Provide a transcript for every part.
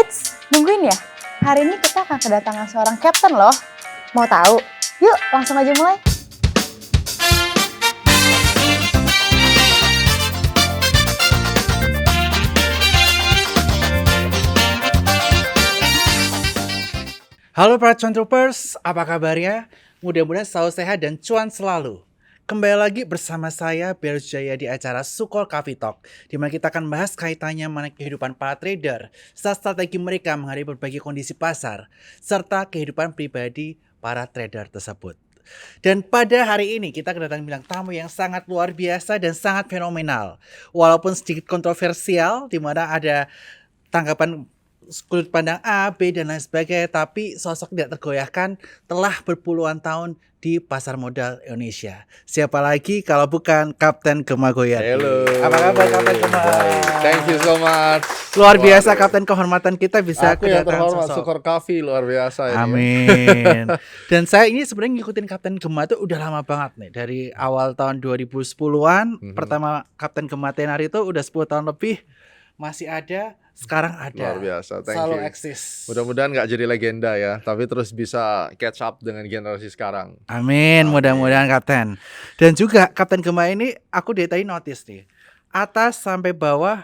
Eits, nungguin ya? Hari ini kita akan kedatangan seorang kapten loh. Mau tahu? Yuk, langsung aja mulai. Halo para Cuan Troopers, apa kabarnya? Mudah-mudahan selalu sehat dan cuan selalu. Kembali lagi bersama saya, Beros Jaya di acara Sukor Coffee Talk, di mana kita akan bahas kaitannya mengenai kehidupan para trader, serta strategi mereka menghadapi berbagai kondisi pasar, serta kehidupan pribadi para trader tersebut. Dan pada hari ini kita kedatangan bintang tamu yang sangat luar biasa dan sangat fenomenal. Walaupun sedikit kontroversial, di mana ada tanggapan sudut pandang A, B, dan lain sebagainya, tapi sosok tidak tergoyahkan telah berpuluhan tahun di pasar modal Indonesia. Siapa lagi kalau bukan Kapten Gema Goyati. Halo. Apa kabar Kapten Gema? Thank you so much. Luar biasa Kapten, kehormatan kita bisa Aku yang kedatangan terhormat, sosok. Sukor Coffee luar biasa ini. Amin. Dan saya ini sebenarnya ngikutin Kapten Gema tuh udah lama banget nih. Dari awal tahun 2010-an, pertama Kapten Gema Tenar itu udah 10 tahun lebih. Masih ada, sekarang ada. Luar biasa, thank Selalu you. eksis. Mudah-mudahan nggak jadi legenda ya, tapi terus bisa catch up dengan generasi sekarang. Amin, mudah-mudahan Kapten. Dan juga Kapten Gema ini aku dari tadi notice nih, atas sampai bawah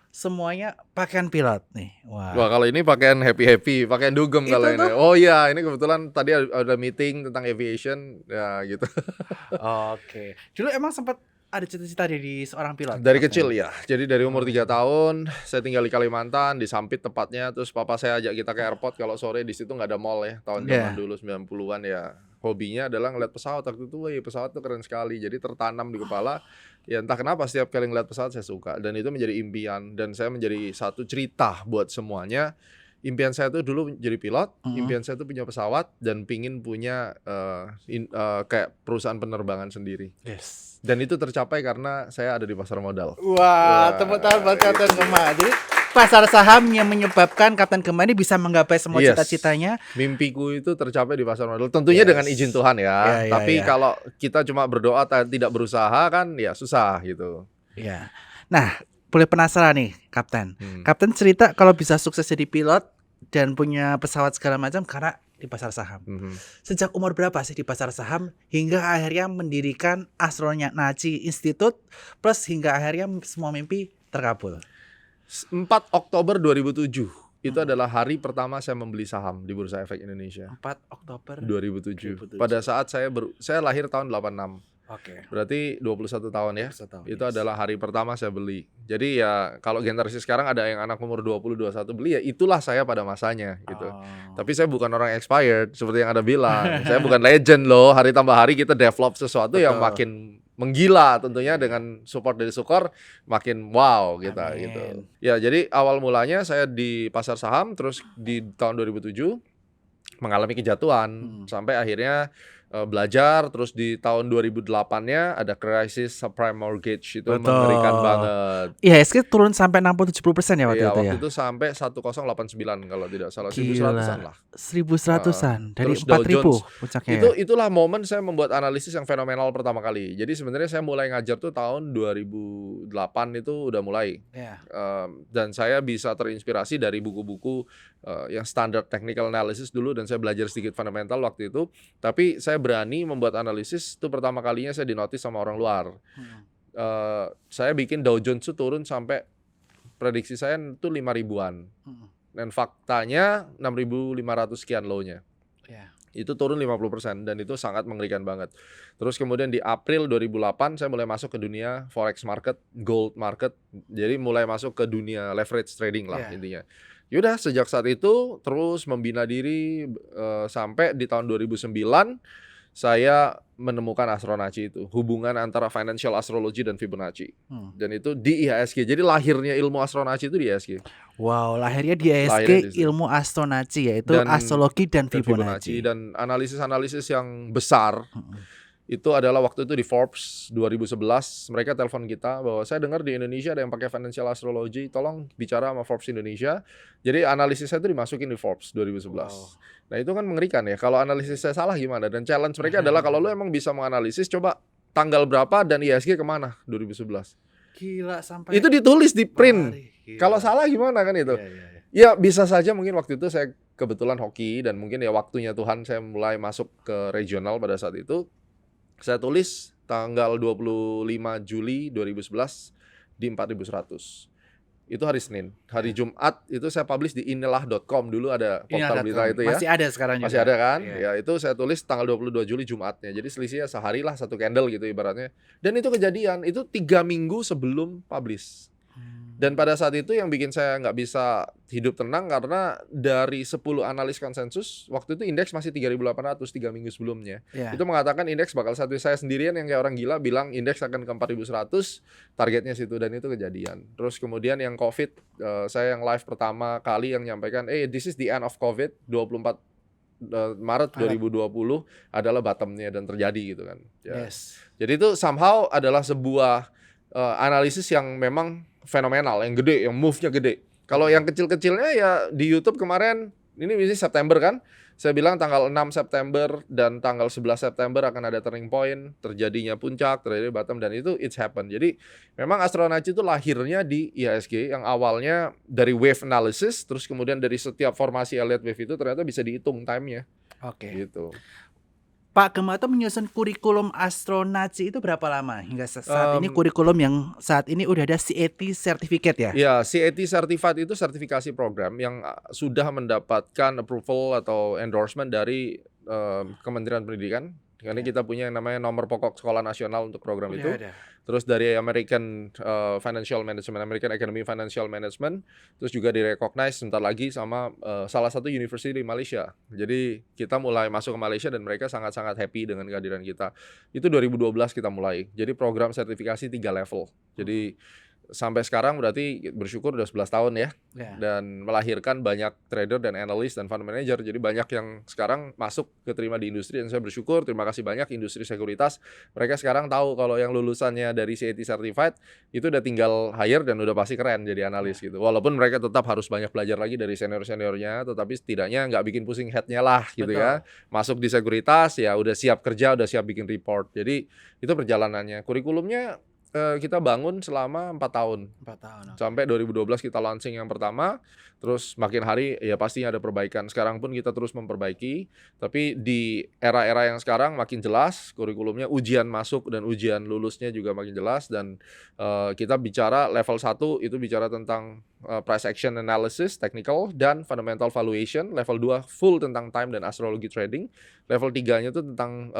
semuanya pakaian pilot nih. Wah, kalau ini pakaian happy, pakaian dugem Itu kalau ini. tuh. Oh iya, ini kebetulan tadi ada meeting tentang aviation, ya gitu. Oke. Dulu emang sempat ada cita-cita jadi seorang pilot? Dari Kapten? kecil ya, jadi dari umur 3 tahun, saya tinggal di Kalimantan, di Sampit tepatnya. Terus papa saya ajak kita ke airport kalau sore, di situ nggak ada mall ya, tahun zaman dulu 90-an ya. Hobinya adalah ngeliat pesawat waktu itu, wih pesawat tuh keren sekali. Jadi tertanam di kepala, ya entah kenapa setiap kali ngeliat pesawat saya suka. Dan itu menjadi impian, dan saya menjadi satu cerita buat semuanya. Impian saya tuh dulu jadi pilot, impian saya tuh punya pesawat, dan pingin punya kayak perusahaan penerbangan sendiri. Yes. Dan itu tercapai karena saya ada di pasar modal. Wah, tepuk tangan buat Kapten Gema. Jadi pasar saham yang menyebabkan Kapten Gema ini bisa menggapai semua Yes. cita-citanya. Mimpiku itu tercapai di pasar modal. Tentunya dengan izin Tuhan ya. Ya, Tapi ya. kalau kita cuma berdoa tidak berusaha kan ya susah gitu. Ya. Nah, boleh penasaran nih, Kapten. Hmm. Kapten cerita kalau bisa sukses jadi pilot dan punya pesawat segala macam karena di pasar saham. Mhm. Sejak umur berapa sih di pasar saham hingga akhirnya mendirikan Astronaci Institute plus hingga akhirnya semua mimpi terkabul? 4 Oktober 2007 itu adalah hari pertama saya membeli saham di Bursa Efek Indonesia. 4 Oktober 2007. 2007. Pada saat saya lahir tahun 86. Oke. Berarti 21 tahun ya. 21 tahun, Itu yes. adalah hari pertama saya beli. Jadi ya kalau generasi sekarang ada yang anak umur 20, 21 beli, ya itulah saya pada masanya gitu. Oh. Tapi saya bukan orang expired seperti yang Anda bilang. Saya bukan legend loh. Hari tambah hari kita develop sesuatu yang Betul. makin menggila tentunya dengan support dari Sukor makin wow kita Amin. gitu. Ya, jadi awal mulanya saya di pasar saham, terus di tahun 2007 mengalami kejatuhan sampai akhirnya belajar. Terus di tahun 2008-nya ada krisis subprime mortgage, itu Betul. mengerikan banget. IHSG turun sampai 60-70% ya waktu Iya, itu waktu ya? itu sampai 1089 kalau tidak salah, Gila. 1100-an lah. 1100-an dari Terus Dow 4.000 Jones. puncaknya ya? Itulah momen saya membuat analisis yang fenomenal pertama kali. Jadi sebenarnya saya mulai ngajar tuh tahun 2008 itu udah mulai. Ya. Dan saya bisa terinspirasi dari buku-buku yang standar technical analysis dulu, dan saya belajar sedikit fundamental waktu itu. Tapi saya berani membuat analisis itu pertama kalinya saya dinotis sama orang luar. Saya bikin Dow Jones itu turun sampai prediksi saya itu 5.000-an. Dan faktanya 6.500 sekian low-nya. Ya. Itu turun 50% dan itu sangat mengerikan banget. Terus kemudian di April 2008 saya mulai masuk ke dunia forex market, gold market. Jadi mulai masuk ke dunia leverage trading lah intinya. Yaudah, sejak saat itu terus membina diri sampai di tahun 2009 saya menemukan Astronaci itu, hubungan antara financial astrology dan Fibonacci. Dan itu di IHSG. Jadi lahirnya ilmu Astronaci itu di IHSG. Wow, lahirnya di IHSG Lahirnya di situ. ilmu Astronaci, yaitu Dan- astrologi dan Fibonacci. Dan analisis-analisis yang besar. Itu adalah waktu itu di Forbes 2011, mereka telepon kita bahwa saya dengar di Indonesia ada yang pakai financial astrology, tolong bicara sama Forbes Indonesia. Jadi analisis saya itu dimasukin di Forbes 2011. Wow. Nah itu kan mengerikan ya, kalau analisis saya salah gimana? Dan challenge mereka adalah kalau lu emang bisa menganalisis, coba tanggal berapa dan IHSG kemana 2011. Gila, sampai Itu ditulis di print. Gila. Kalau salah gimana kan itu? Iya, iya, iya. Ya bisa saja mungkin waktu itu saya kebetulan hoki dan mungkin ya waktunya Tuhan saya mulai masuk ke regional pada saat itu. Saya tulis tanggal 25 Juli 2011 di 4100. Itu hari Senin. Hari Jumat itu saya publish di inilah.com. Dulu ada portal berita itu ya. Masih ada sekarang juga. Masih ada kan? Iya. Ya itu saya tulis tanggal 22 Juli Jumatnya. Jadi selisihnya sehari lah, satu candle gitu ibaratnya. Dan itu kejadian, itu 3 minggu sebelum publish. Dan pada saat itu yang bikin saya nggak bisa hidup tenang karena dari 10 analis konsensus, waktu itu indeks masih 3.800 3 minggu sebelumnya. Iya. Itu mengatakan indeks bakal satu, saya sendirian yang kayak orang gila bilang indeks akan ke 4.100, targetnya situ, dan itu kejadian. Terus kemudian yang COVID, saya yang live pertama kali yang nyampaikan, this is the end of COVID, 24 Maret 2020 adalah bottomnya dan terjadi gitu kan. Ya. Yes. Jadi itu somehow adalah sebuah analisis yang memang fenomenal, yang gede, yang move-nya gede. Kalau yang kecil-kecilnya ya di YouTube kemarin, ini misalnya September kan, saya bilang tanggal 6 September dan tanggal 11 September akan ada turning point, terjadinya puncak, terjadi bottom, dan itu it's happen. Jadi memang Astronaci itu lahirnya di IHSG yang awalnya dari wave analysis, terus kemudian dari setiap formasi Elliott wave itu ternyata bisa dihitung time-nya. Oke. Gitu. Pak Gemato menyusun kurikulum Astronaci itu berapa lama? Hingga saat ini kurikulum yang saat ini udah ada CAT certificate ya? Ya, CAT Certified itu sertifikasi program yang sudah mendapatkan approval atau endorsement dari Kementerian Pendidikan. Karena kita punya yang namanya nomor pokok sekolah nasional untuk program itu. Ada. Terus dari American Financial Management, American Academy Financial Management, terus juga direcognize sebentar lagi sama salah satu university di Malaysia. Jadi kita mulai masuk ke Malaysia dan mereka sangat-sangat happy dengan kehadiran kita. Itu 2012 kita mulai. Jadi program sertifikasi 3 level. Jadi sampai sekarang berarti bersyukur udah 11 tahun ya. Dan melahirkan banyak trader dan analis dan fund manager. Jadi banyak yang sekarang masuk keterima di industri dan saya bersyukur, terima kasih banyak industri sekuritas. Mereka sekarang tahu kalau yang lulusannya dari CAT Certified itu udah tinggal hire dan udah pasti keren jadi analis gitu. Walaupun mereka tetap harus banyak belajar lagi dari senior-seniornya, tetapi setidaknya nggak bikin pusing headnya lah gitu. Betul. Ya. Masuk di sekuritas ya udah siap kerja, udah siap bikin report. Jadi itu perjalanannya. Kurikulumnya kita bangun selama 4 tahun. 4 tahun. Okay. Sampai 2012 kita launching yang pertama, terus makin hari ya pastinya ada perbaikan. Sekarang pun kita terus memperbaiki, tapi di era-era yang sekarang makin jelas kurikulumnya, ujian masuk dan ujian lulusnya juga makin jelas, dan kita bicara level 1 itu bicara tentang price action analysis, technical, dan fundamental valuation. Level 2 full tentang time dan astrologi trading. Level 3-nya itu tentang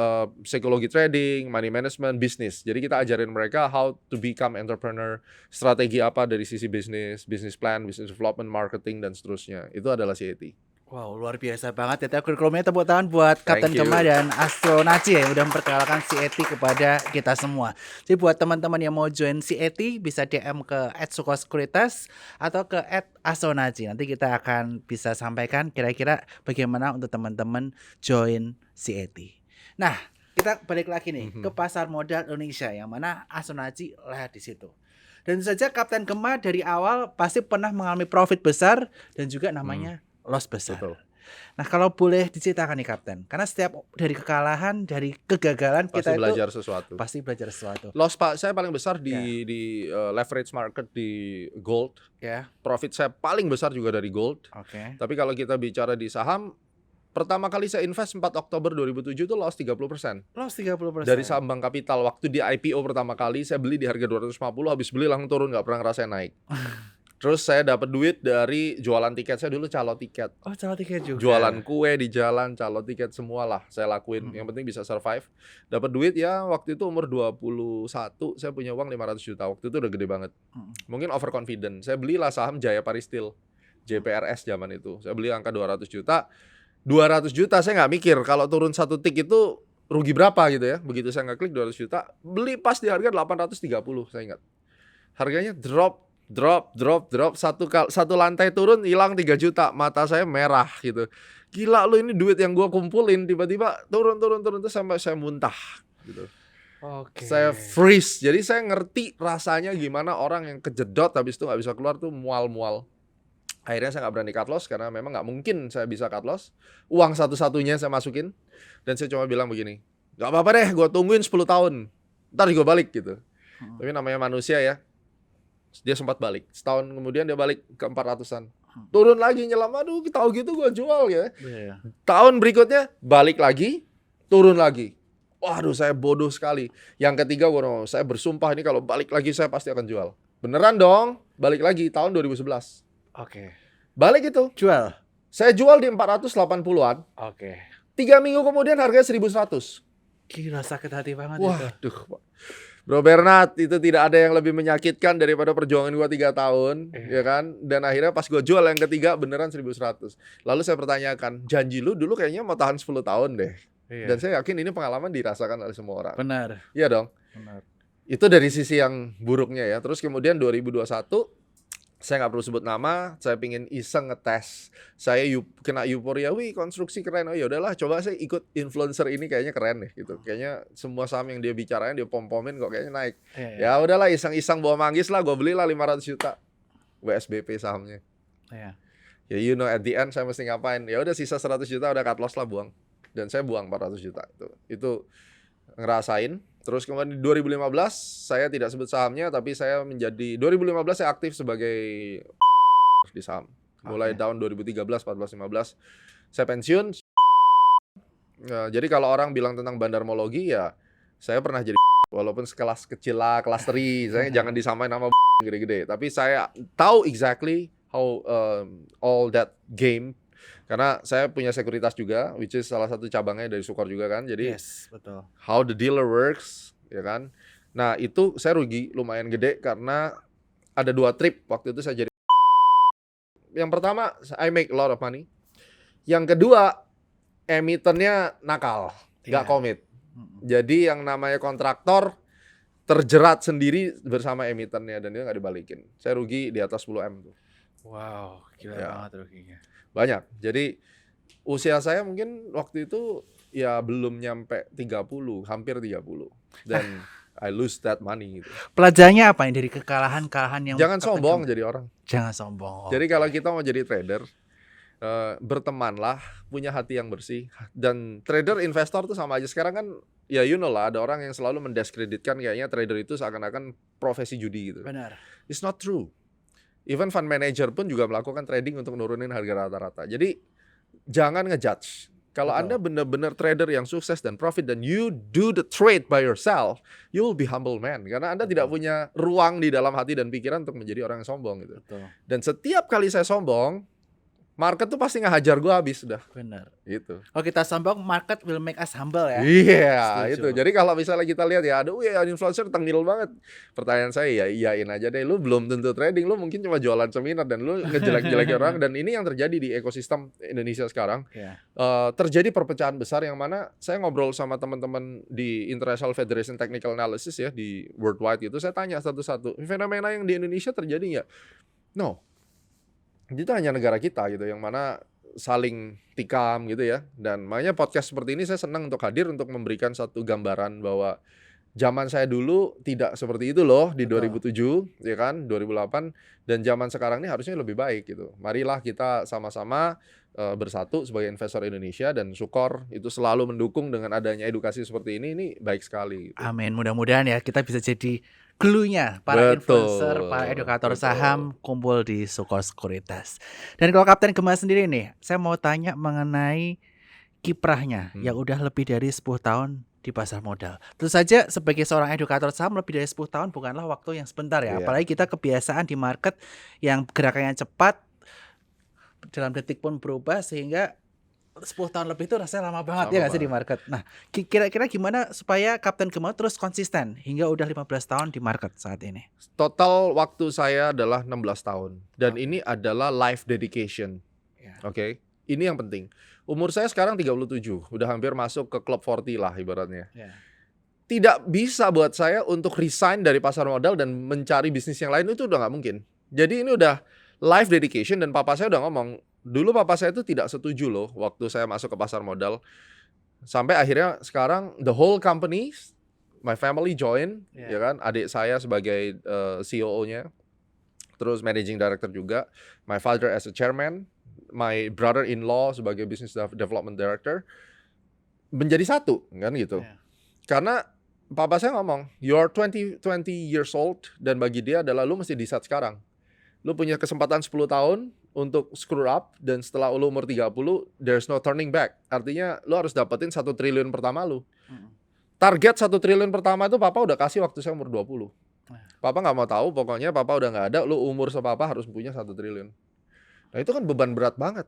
psikologi trading, money management, bisnis. Jadi kita ajarin mereka how to become entrepreneur, strategi apa dari sisi bisnis, business plan, business development, marketing, dan seterusnya. Itu adalah CAT. Wow, luar biasa banget ya. Kurikulumnya, tepuk tangan buat Kapten Gema dan Astronaci ya, yang udah memperkenalkan CAT kepada kita semua. Jadi buat teman-teman yang mau join CAT bisa DM ke @sukosekuritas atau ke @astronaci. Nanti kita akan bisa sampaikan kira-kira bagaimana untuk teman-teman join CAT. Nah, kita balik lagi nih ke pasar modal Indonesia yang mana Astronaci lahir di situ. Dan tentu saja Kapten Gema dari awal pasti pernah mengalami profit besar dan juga namanya loss besar. Betul. Nah, kalau boleh diceritakan nih Kapten, karena setiap dari kekalahan, dari kegagalan pasti kita belajar itu sesuatu. Pasti belajar sesuatu. Loss Pak saya paling besar di leverage market di gold. Ya. Profit saya paling besar juga dari gold. Oke. Tapi kalau kita bicara di saham, pertama kali saya invest 4 Oktober 2007 itu loss 30%. Loss 30%. Dari saham Bank Kapital. Waktu di IPO pertama kali saya beli di harga 250, habis beli langsung turun, nggak pernah ngerasain naik. Terus saya dapat duit dari jualan tiket. Saya dulu calo tiket. Oh, calo tiket juga. Jualan kue di jalan, calo tiket, semua lah saya lakuin. Yang penting bisa survive. Dapat duit ya waktu itu umur 21, saya punya uang 500 juta. Waktu itu udah gede banget. Mungkin overconfident. Saya belilah saham Jaya Paristil, JPRS zaman itu. Saya beli angka 200 juta. 200 juta saya nggak mikir kalau turun satu tik itu rugi berapa gitu ya. Begitu saya ngeklik 200 juta, beli pas di harga 830, saya ingat. Harganya drop. Satu lantai turun hilang 3 juta. Mata saya merah gitu. Gila lu, ini duit yang gua kumpulin tiba-tiba turun terus sampai saya muntah gitu. Oke. Saya freeze. Jadi saya ngerti rasanya gimana orang yang kejedot habis itu nggak bisa keluar tuh mual-mual. Akhirnya saya nggak berani cut loss karena memang nggak mungkin saya bisa cut loss. Uang satu-satunya saya masukin dan saya cuma bilang begini, nggak apa-apa deh, gue tungguin 10 tahun, ntar gue balik gitu. Tapi namanya manusia ya, dia sempat balik. Setahun kemudian dia balik ke 400-an. turun lagi nyelam, aduh tahu gitu gue jual ya. Iya. Tahun berikutnya balik lagi, turun lagi. Waduh, saya bodoh sekali. Yang ketiga saya bersumpah ini kalau balik lagi saya pasti akan jual. Beneran dong, balik lagi tahun 2011. Oke. Balik itu, Jual. saya jual di 480-an. Oke. 3 minggu kemudian harganya 1.100. Gila sakit hati banget itu. Waduh, Bro Bernard, itu tidak ada yang lebih menyakitkan daripada perjuangan gua 3 tahun, ya kan? Dan akhirnya pas gua jual yang ketiga beneran 1.100. Lalu saya pertanyakan, janji lu dulu kayaknya mau tahan 10 tahun deh. Iya. Dan saya yakin ini pengalaman dirasakan oleh semua orang. Benar. Iya dong. Benar. Itu dari sisi yang buruknya ya. Terus kemudian 2021, saya nggak perlu sebut nama, saya pingin iseng ngetes. Saya kena euforia, wih konstruksi keren. Oh ya udahlah, coba saya ikut influencer ini kayaknya keren deh gitu. Kayaknya semua saham yang dia bicarain, dia pom-pomin kok kayaknya naik. Iya. Ya udahlah, iseng-iseng bawa manggis lah, gue belilah 500 juta WSBP sahamnya. Iya. Ya you know at the end saya mesti ngapain. Ya udah sisa 100 juta udah cut loss lah, buang. Dan saya buang 400 juta itu ngerasain. Terus kemudian di 2015 saya tidak sebut sahamnya, tapi saya 2015 saya aktif sebagai di saham. Mulai tahun 2013, 14, 15 saya pensiun. Jadi kalau orang bilang tentang bandarmologi ya saya pernah jadi walaupun sekelas kecil lah, kelas teri. Saya jangan disamain sama gede-gede, tapi saya tahu exactly how all that game. Karena saya punya sekuritas juga, which is salah satu cabangnya dari Sukor juga kan. Jadi betul. How the dealer works, ya kan. Nah itu saya rugi lumayan gede karena ada 2 trip waktu itu saya jadi. Yang pertama, I make a lot of money. Yang kedua, emitennya nakal, nggak komit. Jadi yang namanya kontraktor terjerat sendiri bersama emitennya dan dia nggak dibalikin. Saya rugi di atas 10M tuh. Wow, gila banget ruginya. Banyak. Jadi usia saya mungkin waktu itu ya belum nyampe 30, hampir 30. Dan I lose that money gitu. Pelajarannya apa yang dari kekalahan-kekalahan yang Jangan sombong jadi orang. Jangan sombong. Jadi kalau kita mau jadi trader, bertemanlah, punya hati yang bersih. Dan trader investor tuh sama aja. Sekarang kan ya you know lah, ada orang yang selalu mendiskreditkan kayaknya trader itu seakan-akan profesi judi gitu. Benar. It's not true. Even fund manager pun juga melakukan trading untuk nurunin harga rata-rata. Jadi jangan ngejudge. Kalau Anda benar-benar trader yang sukses dan profit dan you do the trade by yourself, you will be humble man. Karena Anda tidak punya ruang di dalam hati dan pikiran untuk menjadi orang yang sombong gitu. Betul. Dan setiap kali saya sombong, market tuh pasti ngehajar gue habis sudah. Benar. Gitu. Kalau kita sombong, market will make us humble ya. Iya, Setuju. itu. Jadi kalau misalnya kita lihat ya, aduh ya influencer tengil banget. Pertanyaan saya ya iyain aja deh. Lu belum tentu trading, lu mungkin cuma jualan seminar dan lu ngejelek-jelekin orang. Dan ini yang terjadi di ekosistem Indonesia sekarang. Iya. Terjadi perpecahan besar yang mana saya ngobrol sama teman-teman di International Federation Technical Analysis ya di worldwide itu. Saya tanya satu-satu, fenomena yang di Indonesia terjadi nggak? No. Itu hanya negara kita gitu yang mana saling tikam gitu ya. Dan makanya podcast seperti ini saya senang untuk hadir untuk memberikan satu gambaran bahwa zaman saya dulu tidak seperti itu loh di 2007 ya kan, 2008 dan zaman sekarang ini harusnya lebih baik gitu. Marilah kita sama-sama bersatu sebagai investor Indonesia dan Sukor itu selalu mendukung dengan adanya edukasi seperti ini baik sekali gitu. Amin, mudah-mudahan ya kita bisa jadi glue-nya para influencer, para edukator saham kumpul di Sukor Sekuritas. Dan kalau Kapten Gema sendiri nih, saya mau tanya mengenai kiprahnya yang udah lebih dari 10 tahun di pasar modal. Tentu saja sebagai seorang edukator saham lebih dari 10 tahun bukanlah waktu yang sebentar ya. Apalagi kita kebiasaan di market yang gerakannya cepat, dalam detik pun berubah sehingga 10 tahun lebih itu rasanya lama banget. Sama ya nggak sih di market. Nah kira-kira gimana supaya Kapten Gema terus konsisten hingga udah 15 tahun di market saat ini? Total waktu saya adalah 16 tahun dan ini adalah life dedication. Oke. Ini yang penting. Umur saya sekarang 37, udah hampir masuk ke klub 40 lah ibaratnya. Tidak bisa buat saya untuk resign dari pasar modal dan mencari bisnis yang lain, itu udah nggak mungkin. Jadi ini udah life dedication dan papa saya udah ngomong, dulu papa saya itu tidak setuju loh waktu saya masuk ke pasar modal. Sampai akhirnya sekarang the whole company, my family join, ya kan, adik saya sebagai CEO-nya, terus managing director juga, my father as a chairman, my brother-in-law sebagai business development director, menjadi satu kan gitu. Karena papa saya ngomong, you're 20 years old dan bagi dia adalah lu mesti decide sekarang. Lu punya kesempatan 10 tahun untuk screw up, dan setelah lu umur 30, there's no turning back. Artinya lu harus dapetin 1 triliun pertama lu. Target 1 triliun pertama itu papa udah kasih waktu saya umur 20. Papa nggak mau tahu, pokoknya papa udah nggak ada, lu umur sepapa harus punya 1 triliun. Nah itu kan beban berat banget.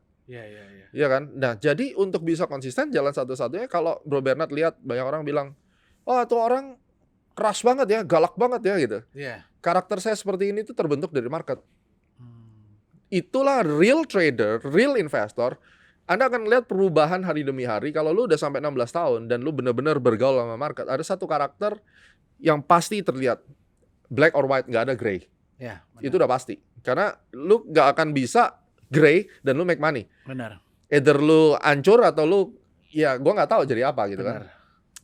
Iya kan? Nah jadi untuk bisa konsisten, jalan satu-satunya kalau Bro Bernard lihat banyak orang bilang, oh itu orang keras banget ya, galak banget ya gitu. Karakter saya seperti ini tuh terbentuk dari market. Itulah real trader, real investor. Anda akan lihat perubahan hari demi hari. Kalau lu udah sampai 16 tahun dan lu benar-benar bergaul sama market, ada satu karakter yang pasti terlihat. Black or white, nggak ada gray. Itu udah pasti. Karena lu nggak akan bisa gray dan lu make money. Benar. Either lu hancur atau lu, ya gua nggak tahu jadi apa gitu kan.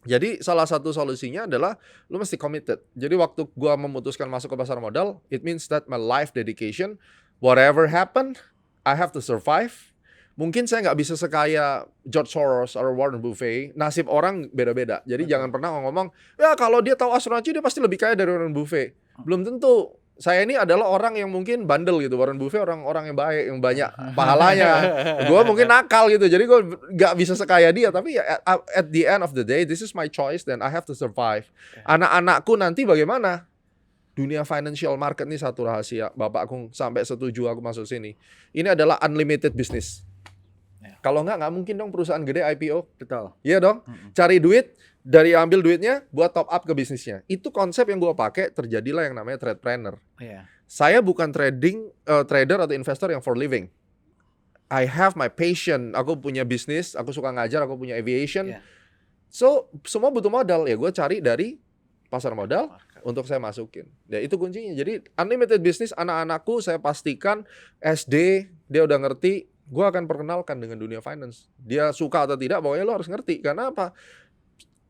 Jadi salah satu solusinya adalah lu mesti committed. Jadi waktu gua memutuskan masuk ke pasar modal, it means that my life dedication, whatever happen, I have to survive. Mungkin saya nggak bisa sekaya George Soros atau Warren Buffett. Nasib orang beda-beda. Jadi jangan pernah ngomong, ya kalau dia tahu asuransi dia pasti lebih kaya dari Warren Buffett. Belum tentu. Saya ini adalah orang yang mungkin bandel gitu. Warren Buffett orang yang baik, yang banyak pahalanya. Gue mungkin nakal gitu. Jadi gue nggak bisa sekaya dia. Tapi ya, at the end of the day, this is my choice, then I have to survive. Anak-anakku nanti bagaimana? Dunia financial market ini satu rahasia. Bapakku sampai setuju aku masuk sini. Ini adalah unlimited business. Kalau nggak mungkin dong perusahaan gede IPO. Betul. Iya dong. Cari duit, dari ambil duitnya buat top up ke bisnisnya. Itu konsep yang gue pakai, terjadilah yang namanya tradepreneur. Saya bukan trader atau investor yang for living. I have my passion. Aku punya bisnis, aku suka ngajar, aku punya aviation. So, semua butuh modal. Ya gue cari dari pasar modal untuk saya masukin. Ya itu kuncinya. Jadi unlimited business, anak-anakku saya pastikan SD dia udah ngerti. Gue akan perkenalkan dengan dunia finance. Dia suka atau tidak, pokoknya lo harus ngerti. Karena apa?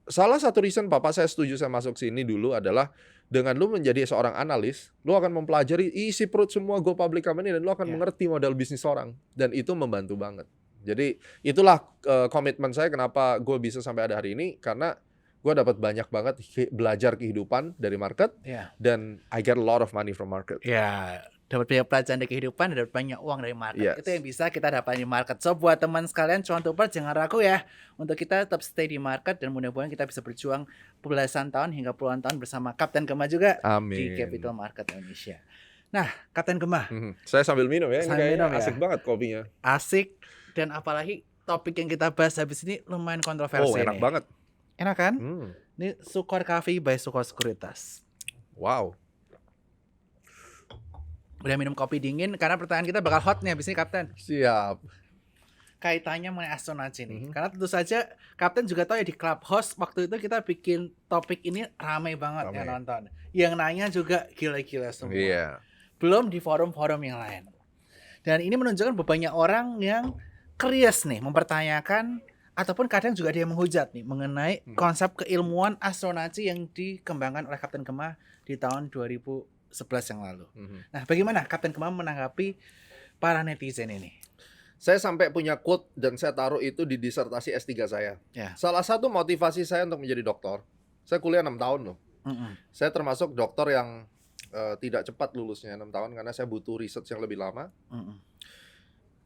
Salah satu reason papa saya setuju saya masuk sini dulu adalah dengan lo menjadi seorang analis, lo akan mempelajari isi perut semua go public company dan lo akan mengerti modal bisnis orang. Dan itu membantu banget. Jadi itulah komitmen saya kenapa gue bisa sampai ada hari ini. Karena gue dapat banyak banget belajar kehidupan dari market. Dan I get a lot of money from market. Dapat banyak pelajaran dari kehidupan, dapat banyak uang dari market. Itu yang bisa kita dapat di market. So buat teman sekalian, cuan-tupers jangan ragu ya untuk kita tetap stay di market dan mudah-mudahan kita bisa berjuang belasan tahun hingga puluhan tahun bersama Kapten Gemma juga. Amin. Di Capital Market Indonesia. Nah, Kapten Gemma. Saya sambil minum ya. Sambil minum asik banget kopinya. Asik, dan apalagi topik yang kita bahas habis ini lumayan kontroversi. Enak banget. Enak kan? Ini Sukor Coffee by Sukor Sekuritas. Wow. Udah minum kopi dingin karena pertanyaan kita bakal hot nih habis ini, Kapten. Siap. Kaitannya mengenai asuransi nih. Karena tentu saja Kapten juga tahu ya di Clubhouse waktu itu kita bikin topik ini ramai banget yang nonton. Yang nanya juga gila-gila semua. Belum di forum-forum yang lain. Dan ini menunjukkan banyak orang yang curious nih mempertanyakan ataupun kadang juga dia menghujat nih mengenai konsep keilmuan asuransi yang dikembangkan oleh Kapten Gemma di tahun 2011 yang lalu. Nah, bagaimana Kapten Gemma menanggapi para netizen ini? Saya sampai punya quote dan saya taruh itu di disertasi S3 saya. Salah satu motivasi saya untuk menjadi dokter, saya kuliah 6 tahun loh. Saya termasuk dokter yang tidak cepat lulusnya 6 tahun karena saya butuh research yang lebih lama.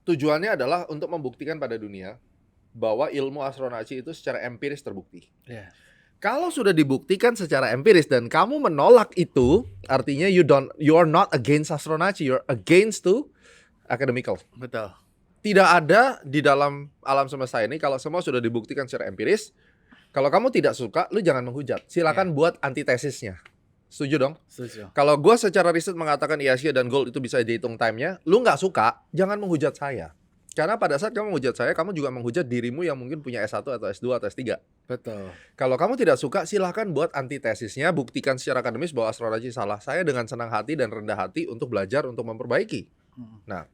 Tujuannya adalah untuk membuktikan pada dunia bahwa ilmu asuransi itu secara empiris terbukti. Kalau sudah dibuktikan secara empiris dan kamu menolak itu, artinya you are not against asuransi, you're against to academical. Betul. Tidak ada di dalam alam semesta ini kalau semua sudah dibuktikan secara empiris. Kalau kamu tidak suka, lu jangan menghujat. Silakan buat antitesisnya. Setuju dong? Setuju. Kalau gue secara riset mengatakan IASG dan gold itu bisa dihitung time-nya, lu nggak suka, jangan menghujat saya. Karena pada saat kamu menghujat saya, kamu juga menghujat dirimu yang mungkin punya S1 atau S2 atau S3. Betul. Kalau kamu tidak suka, silahkan buat antitesisnya, buktikan secara akademis bahwa astrologi salah. Saya dengan senang hati dan rendah hati untuk belajar, untuk memperbaiki. Nah,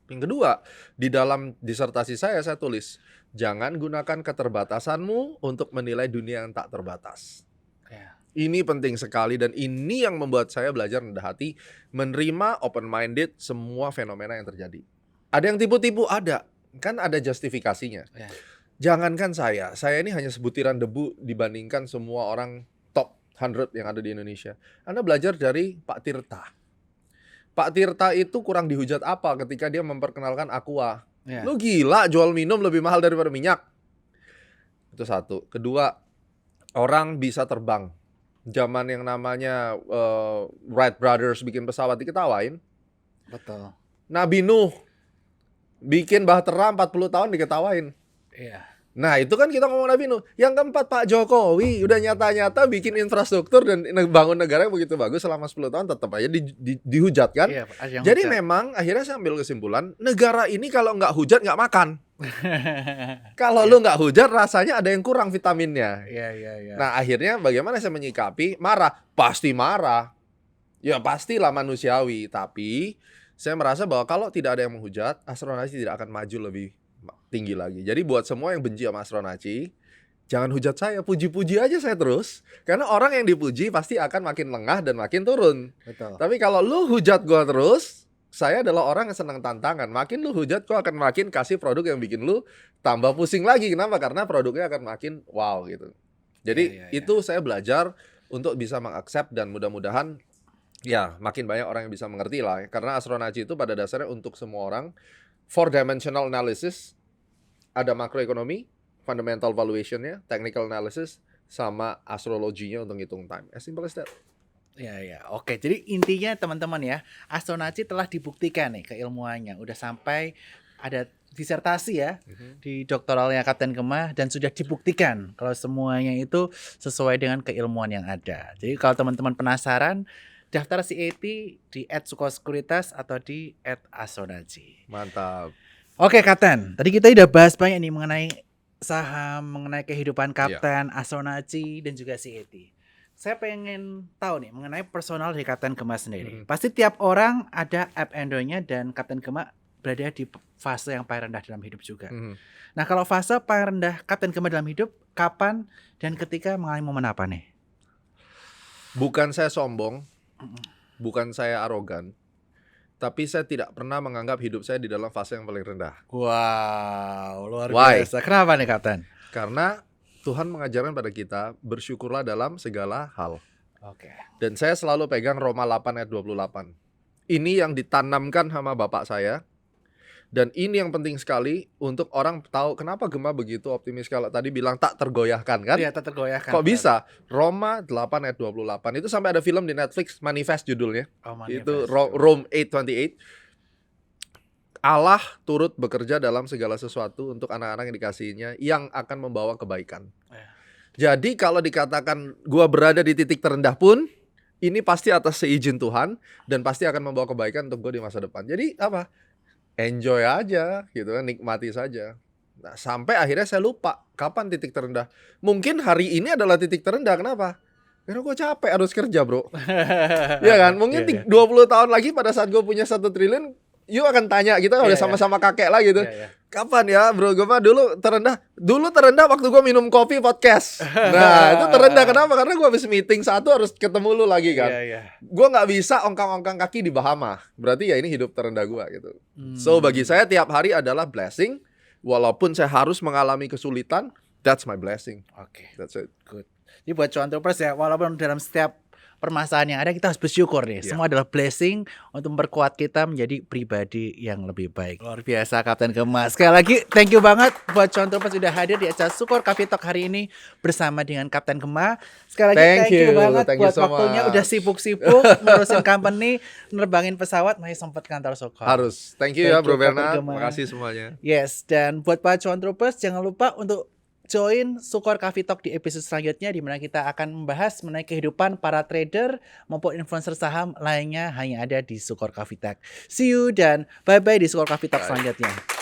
yang kedua, di dalam disertasi saya tulis, jangan gunakan keterbatasanmu untuk menilai dunia yang tak terbatas. Ini penting sekali dan ini yang membuat saya belajar rendah hati, menerima open-minded semua fenomena yang terjadi. Ada yang tipu-tipu, ada. Kan ada justifikasinya. Jangankan saya ini hanya sebutiran debu dibandingkan semua orang top 100 yang ada di Indonesia. Anda belajar dari Pak Tirta. Pak Tirta itu kurang dihujat apa ketika dia memperkenalkan Aqua? Ya. Lu gila, jual minum lebih mahal daripada minyak. Itu satu. Kedua, orang bisa terbang. Zaman yang namanya Wright Brothers bikin pesawat diketawain. Betul. Nabi Nuh bikin bahtera 40 tahun diketawain. Iya. Nah itu kan kita ngomong Nabi Nuh. Yang keempat Pak Jokowi udah nyata-nyata bikin infrastruktur dan bangun negara yang begitu bagus selama 10 tahun tetap aja dihujat kan. Iya, ada yang Jadi hujat. memang akhirnya saya ambil kesimpulan negara ini kalau nggak hujat nggak makan. Kalau lu nggak hujat rasanya ada yang kurang vitaminnya. Iya. Nah akhirnya bagaimana saya menyikapi? Marah, pasti marah. Ya pastilah manusiawi. Tapi saya merasa bahwa kalau tidak ada yang menghujat, Astronaci tidak akan maju lebih tinggi lagi. Jadi buat semua yang benci sama Astronaci, jangan hujat saya, puji-puji aja saya terus. Karena orang yang dipuji pasti akan makin lengah dan makin turun. Betul. Tapi kalau lu hujat gua terus, saya adalah orang yang senang tantangan. Makin lu hujat, gua akan makin kasih produk yang bikin lu tambah pusing lagi. Kenapa? Karena produknya akan makin wow gitu. Jadi itu saya belajar untuk bisa mengaccept dan mudah-mudahan ya makin banyak orang yang bisa mengerti lah. Karena Astronaci itu pada dasarnya untuk semua orang. 4-dimensional analysis, ada makroekonomi, fundamental valuation-nya, technical analysis, sama astrologinya untuk ngitung time. As simple as that. Ya. Oke, jadi intinya teman-teman ya, Astronaci telah dibuktikan nih keilmuannya. Udah sampai ada disertasi ya di doktoralnya Kapten Kemah dan sudah dibuktikan kalau semuanya itu sesuai dengan keilmuan yang ada. Jadi kalau teman-teman penasaran, daftar CAT di @sukosekuritas atau di @astronaci. Mantap. Oke Kapten, tadi kita udah bahas banyak nih mengenai saham, mengenai kehidupan Kapten, Astronaci dan juga CAT. Saya pengen tahu nih mengenai personal dari Kapten Kemah sendiri. Pasti tiap orang ada up and down-nya dan Kapten Kemah berada di fase yang paling rendah dalam hidup juga. Nah kalau fase paling rendah Kapten Kemah dalam hidup, kapan dan ketika mengalami momen apa nih? Bukan saya sombong, bukan saya arogan, tapi saya tidak pernah menganggap hidup saya di dalam fase yang paling rendah. Wow, luar Why? biasa. Kenapa nih Kapten? Karena Tuhan mengajarkan pada kita bersyukurlah dalam segala hal. Oke. Dan saya selalu pegang Roma 8 ayat 28. Ini yang ditanamkan sama bapak saya. Dan ini yang penting sekali untuk orang tahu kenapa Gema begitu optimis kalau tadi bilang tak tergoyahkan kan? Iya, tak tergoyahkan. Kok bisa? Roma 8 ayat 28. Itu sampai ada film di Netflix, Manifest judulnya. Oh, Manifest. Itu Rome 8:28. Allah turut bekerja dalam segala sesuatu untuk anak-anak yang dikasihinya yang akan membawa kebaikan. Jadi kalau dikatakan gua berada di titik terendah pun, ini pasti atas seizin Tuhan dan pasti akan membawa kebaikan untuk gue di masa depan. Jadi apa? Enjoy aja gitu kan, nikmati saja. Nah, sampai akhirnya saya lupa kapan titik terendah. Mungkin hari ini adalah titik terendah. Kenapa? Karena gue capek harus kerja bro. Iya kan? Mungkin 20 tahun lagi pada saat gue punya 1 triliun, you akan tanya, kita udah sama-sama kakek lah gitu. Kapan ya bro, gue mah dulu terendah waktu gue minum kopi podcast. Nah itu terendah, kenapa? Karena gue habis meeting satu harus ketemu lu lagi kan. Gue gak bisa ongkang-ongkang kaki di Bahama. Berarti ya ini hidup terendah gue gitu. So bagi saya tiap hari adalah blessing. Walaupun saya harus mengalami kesulitan, that's my blessing. Oke. That's it. Good. Jadi buat cuan troopers ya, walaupun dalam setiap permasalahan yang ada kita harus bersyukur nih. Semua adalah blessing untuk memperkuat kita menjadi pribadi yang lebih baik. Luar biasa Kapten Kemah. Sekali lagi thank you banget buat cuan troopers sudah hadir di acara Sukor Coffee Talk hari ini bersama dengan Kapten Kemah. Sekali lagi thank you banget buat waktunya udah sibuk-sibuk ngurusin company, nerbangin pesawat, masih sempat kantor Sukor. Harus. Thank you ya Bro Bernard. Makasih semuanya. Yes, dan buat para cuan troopers jangan lupa untuk join Sukor Coffee Talk di episode selanjutnya di mana kita akan membahas mengenai kehidupan para trader maupun influencer saham lainnya hanya ada di Sukor Coffee Talk. See you dan bye-bye di Sukor Coffee Talk selanjutnya.